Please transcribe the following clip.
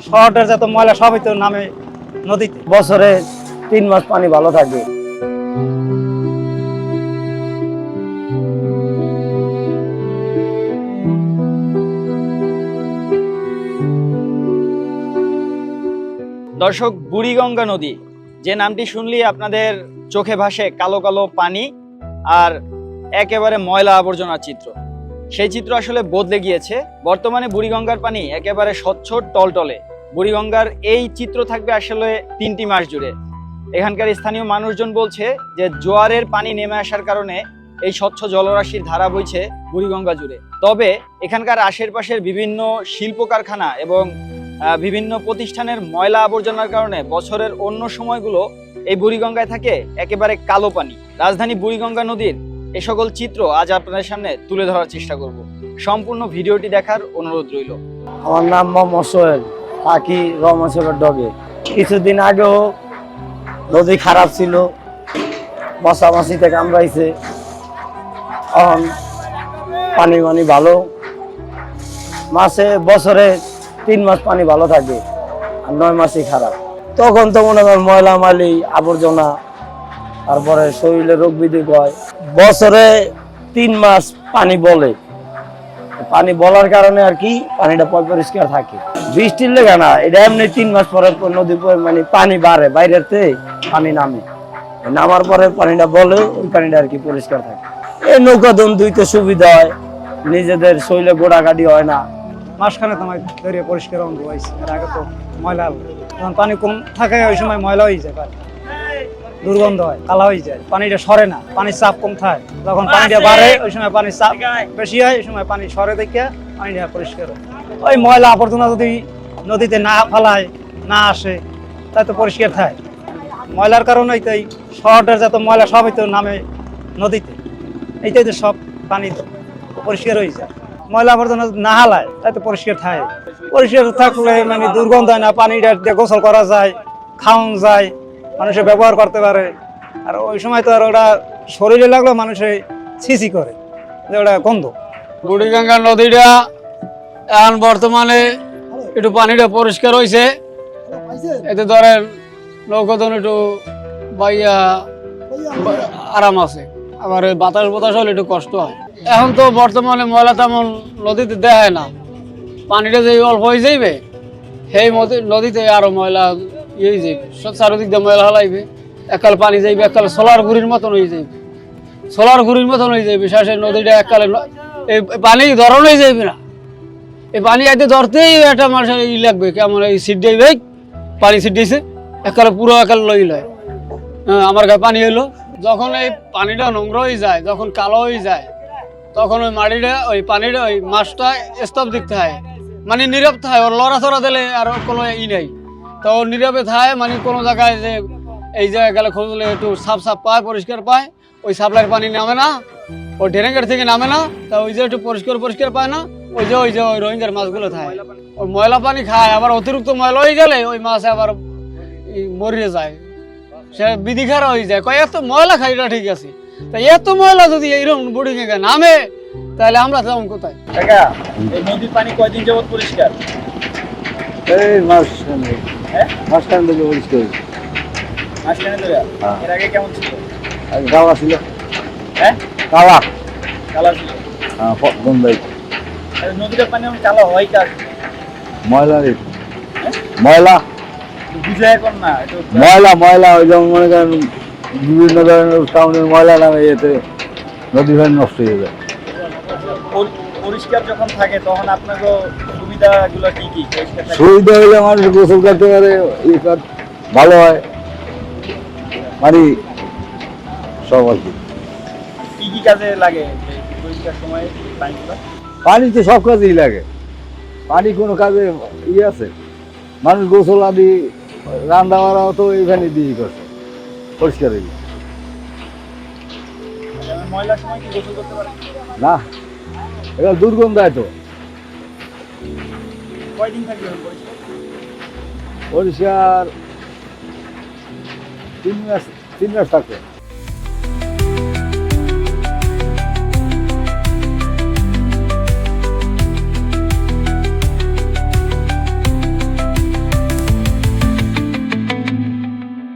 শহরের যত ময়লা সবই তো নামে নদীতে। বছরে 3 মাস পানি ভালো থাকে। দর্শক, বুড়িগঙ্গা নদী যে নামটি শুনলেই আপনাদের চোখে ভাসে কালো কালো পানি আর একেবারে ময়লা আবর্জনার চিত্র। সেই চিত্র আসলে বদলে গিয়েছে। বর্তমানে বুড়িগঙ্গার পানি একেবারে স্বচ্ছ টলটলে। বুড়িগঙ্গার এই চিত্র থাকবে আসলে 3টি মাস জুড়ে। এখানকার স্থানীয় মানুষজন বলছে যে জোয়ারের পানি নেমে আসার কারণে এই স্বচ্ছ জলরাশির ধারা বইছে বুড়িগঙ্গা জুড়ে। তবে এখানকার আশেপাশের বিভিন্ন শিল্প কারখানা এবং বিভিন্ন প্রতিষ্ঠানের ময়লা আবর্জনার কারণে বছরের অন্য সময়গুলো এই বুড়িগঙ্গায় থাকে একেবারে কালো পানি। রাজধানী বুড়িগঙ্গা নদীর এ সকল চিত্র আজ আপনাদের সামনে তুলে ধরার চেষ্টা করব। সম্পূর্ণ ভিডিওটি দেখার অনুরোধ রইল। আমার নাম মোহাম্মদ সোহেল, থাকি রহমানসেবের ডগে। কিছুদিন আগেও নদী খারাপ ছিল, মশামাছিতে কামড়াইছে। এখন পানি ভালো, বছরে 3 মাস পানি ভালো থাকে আর 9 মাসই খারাপ। তখন তো মনে করেন ময়লা মালি আবর্জনা, তারপরে শরীরে রোগ বিধিক হয়। বছরে 3 মাস পানি বলে, পানি বলার কারণে আর কি পানিটা পরিষ্কার থাকে। বৃষ্টির লেগে না, এটা এমনি 3 মাস পরে নদী মানে পানি বাড়ে, বাইরের থেকে পানি নামার পরে পানিটা বলে, ওই পানিটা আর কি পরিষ্কার থাকে। এই নৌকা দম দুইতে সুবিধা হয়, নিজেদের শরীরে গোড়াগাড়ি হয় না। মাঝখানে তোমার ধরে পরিষ্কার অঙ্গ হয়েছে। এর আগে তো ময়লা, যখন পানি কম থাকে ওই সময় ময়লা হয়ে যায়, পানি দুর্গন্ধ হয়, কালা হয়ে যায়, পানিটা সরে না, পানির চাপ কম থাকে। যখন পানিটা বাড়ে ওই সময় পানির চাপ বেশি হয়, ওই সময় পানি সরে দেখে পানিটা পরিষ্কার হয়। ওই ময়লা আবর্জনা যদি নদীতে না ফেলায়, না আসে, তাই তো পরিষ্কার থাকে। ময়লার কারণেই তাই শহরের যত ময়লা সবই তো নামে নদীতে। এইটাই তো সব পানি পরিষ্কার হয়ে যায়। ময়লা আবর্জনা না হালায় তাই তো পরিষ্কার থাকে। পরিষ্কার থাকলে মানে দুর্গন্ধ হয় না, পানিটা দিয়ে গোসল করা যায়, খাওয়ান যায়, মানুষে ব্যবহার করতে পারে। আর ওই সময় তো আর ওটা শরীরে লাগলো মানুষে ছিছি করে, যে ওটা গন্ধ। বুড়িগঙ্গা নদীটা এখন বর্তমানে একটু পানিটা পরিষ্কার হয়েছে। এতে ধরেন নৌকাদন একটু বাইয়া আরাম আছে, আবার বাতাস হলে একটু কষ্ট হয়। এখন তো বর্তমানে ময়লা তেমন নদীতে দেখায় না। পানিটা যে অল্প হয়ে যাইবে, সেই নদীতে আরো ময়লা ইয়ে যাইবে, চারিদিক দিয়ে ময়লা হলাইবে। এককাল পানি যাইবে, এককাল সোলার ঘুরির মতন হয়ে যাইবে, শেষে নদীটা এককালে এই পানি ধরন হয়ে যাইবে না। এই পানি আইতে ধরতেই একটা মানুষের ই লাগবে, কেমন এই সিট যাইবে, পানি সিট দিয়েছে এককালে পুরো একাল লয়। আমার গায়ে পানি এলো, যখন এই পানিটা নোংরা হয়ে যায়, যখন কালো হয়ে যায়, তখন ওই মাটিটা ওই পানিটা ওই মাছটা স্তব্ধ হয়, মানে নীরব থাকে। ওর লড়াচড়া দিলে আর কোনো ই নেই, তো ও নীরবে থাকে। মানে কোনো জায়গায় যে এই জায়গায় গেলে খুঁজলে একটু সাফ পায়, পরিষ্কার পায়, ওই সাপ্লাইয়ের পানি নামে না, ওই ড্রেনেজের থেকে নামে না, তা ওই যে একটু পরিষ্কার পায় না, ওই রোহিঙ্গার মাছগুলো থাকে। ওই ময়লা পানি খায়, আবার অতিরিক্ত ময়লা হয়ে গেলে ওই মাছ আবার মরিয়ে যায়, সে বিধিখার হয়ে যায়। এত ময়লা খাই, এটা ঠিক আছে, তা এত ময়লা যদি এইরকম বুড়িগঙ্গা নামে, তাহলে আমরা তেমন কোথায়? এই নদীর পানি কয়দিন যাবত পরিষ্কার? এই মাঝখানে থেকে পরিষ্কার হয়েছে। মাঝখানে ধরে? এর আগে কেমন ছিল? গাওয়া ছিল, হ্যাঁ কালা ছিল। বন্ধাই নদীটার পানি এখন কালো হয় কার? ময়লা ময়লা বুঝে এখন না, ময়লা ওই যেমন মনে করেন বিভিন্ন ধরনের টাউনের ময়লা নামে এতে নদী ভাই নষ্ট হয়ে যায়। পরিষ্কার যখন থাকে তখন আপনাকে সুবিধাগুলো কি কি? সুবিধা হইলে মানুষ গোসল করতে পারে, ভালো হয়, মানে সব আর কি কি কাজে লাগে পরিষ্কার সময় পানিগুলো? পানি তো সব কাজেই লাগে, পানি কোনো কাজে আছে। মানুষ গোসল আদি রান্না বাড়াও তো এখানে দিয়েই করছে, পরিষ্কার হয়ে যায়। ময়লার সময় কি গোসল করতে পারে না, এটা দুর্গন্ধ হয় তো। কয়দিন থাকবে পরিষ্কার 3 মাস থাকবে।